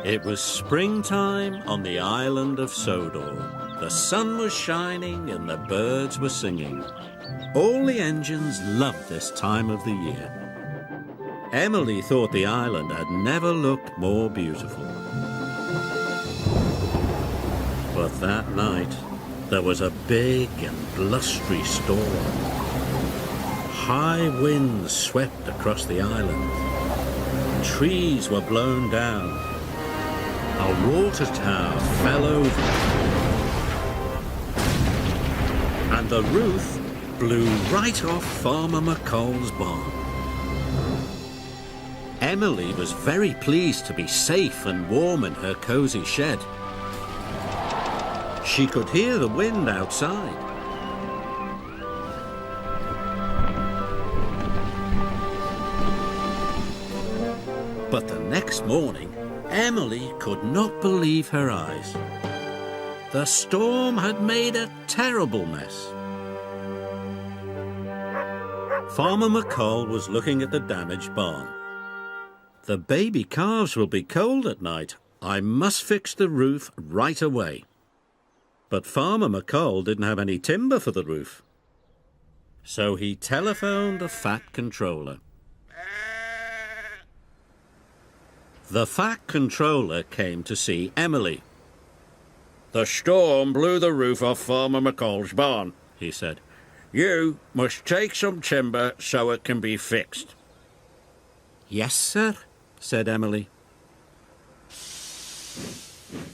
It was springtime on the island of Sodor. The sun was shining and the birds were singing. All the engines loved this time of the year. Emily thought the island had never looked more beautiful. But that night, there was a big and blustery storm. High winds swept across the island. Trees were blown down. A water tower fell over. And the roof blew right off Farmer McColl's barn. Emily was very pleased to be safe and warm in her cosy shed. She could hear the wind outside. But the next morning, Emily could not believe her eyes. The storm had made a terrible mess. Farmer McColl was looking at the damaged barn. The baby calves will be cold at night. I must fix the roof right away. But Farmer McColl didn't have any timber for the roof. So he telephoned the Fat Controller. The Fat Controller came to see Emily. "The storm blew the roof off Farmer McColl's barn," he said. "You must take some timber so it can be fixed." "Yes, sir," said Emily.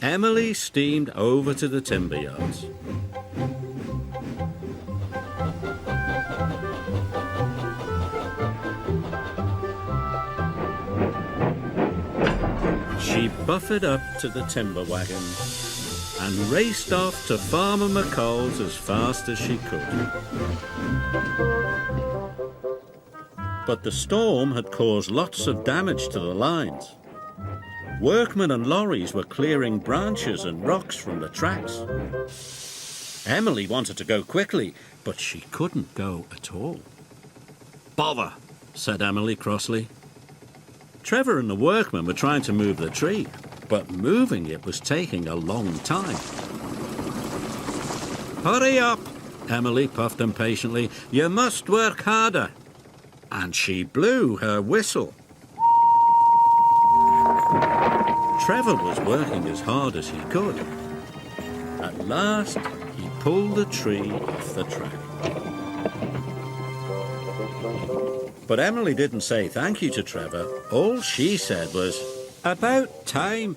Emily steamed over to the timber yards. She buffered up to the timber wagon and raced off to Farmer McColl's as fast as she could. But the storm had caused lots of damage to the lines. Workmen and lorries were clearing branches and rocks from the tracks. Emily wanted to go quickly, but she couldn't go at all. "Bother," said Emily crossly. Trevor and the workmen were trying to move the tree, but moving it was taking a long time. "Hurry up," Emily puffed impatiently. "You must work harder." And she blew her whistle. Trevor was working as hard as he could. At last, he pulled the tree off the track. But Emily didn't say thank you to Trevor. All she said was, "About time."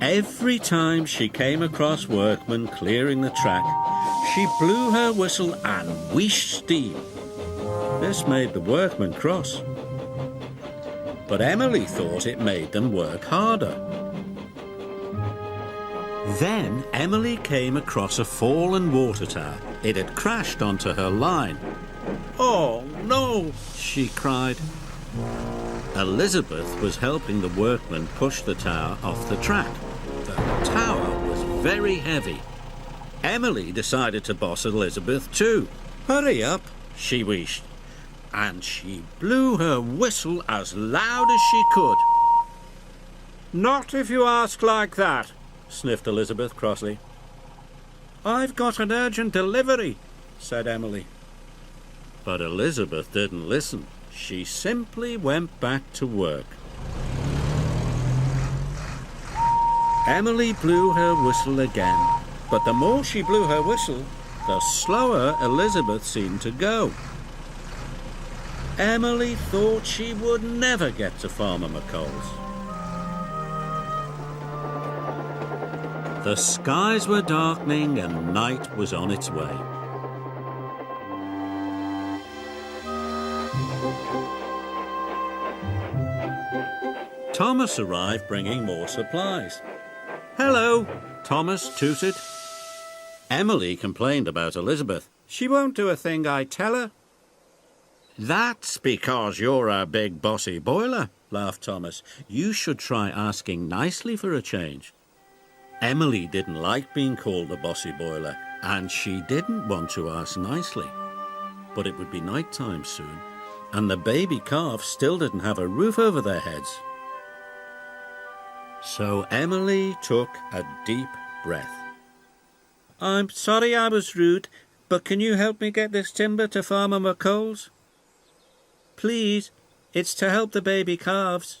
Every time she came across workmen clearing the track, she blew her whistle and wheeshed steam. This made the workmen cross. But Emily thought it made them work harder. Then Emily came across a fallen water tower. It had crashed onto her line. "Oh, no!" she cried. Elizabeth was helping the workmen push the tower off the track. The tower was very heavy. Emily decided to boss Elizabeth too. "Hurry up," she wheezed. And she blew her whistle as loud as she could. "Not if you ask like that," sniffed Elizabeth crossly. "I've got an urgent delivery," said Emily. But Elizabeth didn't listen. She simply went back to work. Emily blew her whistle again, but the more she blew her whistle, the slower Elizabeth seemed to go. Emily thought she would never get to Farmer McColl's. The skies were darkening and night was on its way. Thomas arrived bringing more supplies. "Hello," Thomas tooted. Emily complained about Elizabeth. "She won't do a thing I tell her." "That's because you're a big bossy boiler," laughed Thomas. "You should try asking nicely for a change." Emily didn't like being called a bossy boiler. and she didn't want to ask nicely. But it would be night time soon, and the baby calves still didn't have a roof over their heads. So Emily took a deep breath. "I'm sorry I was rude, but can you help me get this timber to Farmer McColl's? Please, it's to help the baby calves."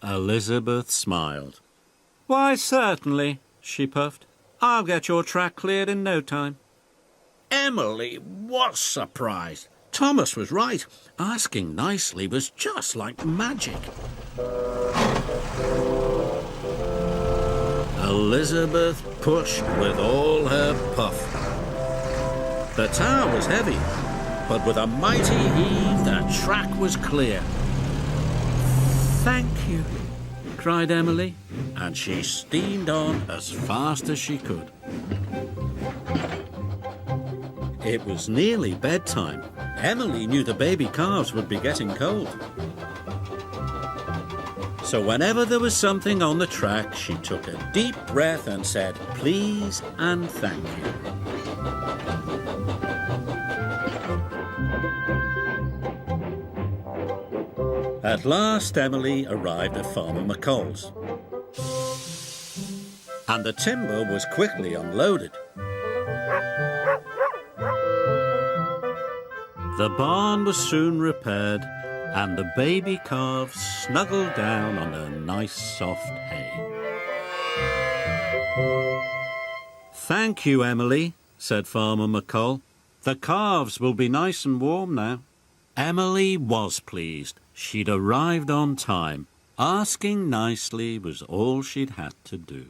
Elizabeth smiled. "Why, certainly," she puffed. "I'll get your track cleared in no time." Emily was surprised. Thomas was right. Asking nicely was just like magic. Elizabeth pushed with all her puff. The tower was heavy, but with a mighty heave, the track was clear. "Thank you," cried Emily, and she steamed on as fast as she could. It was nearly bedtime. Emily knew the baby calves would be getting cold. So whenever there was something on the track, she took a deep breath and said, "Please and thank you." At last, Emily arrived at Farmer McColl's, and the timber was quickly unloaded. The barn was soon repaired, and the baby calves snuggled down on the nice soft hay. "Thank you, Emily," said Farmer McColl. "The calves will be nice and warm now." Emily was pleased. She'd arrived on time. Asking nicely was all she'd had to do.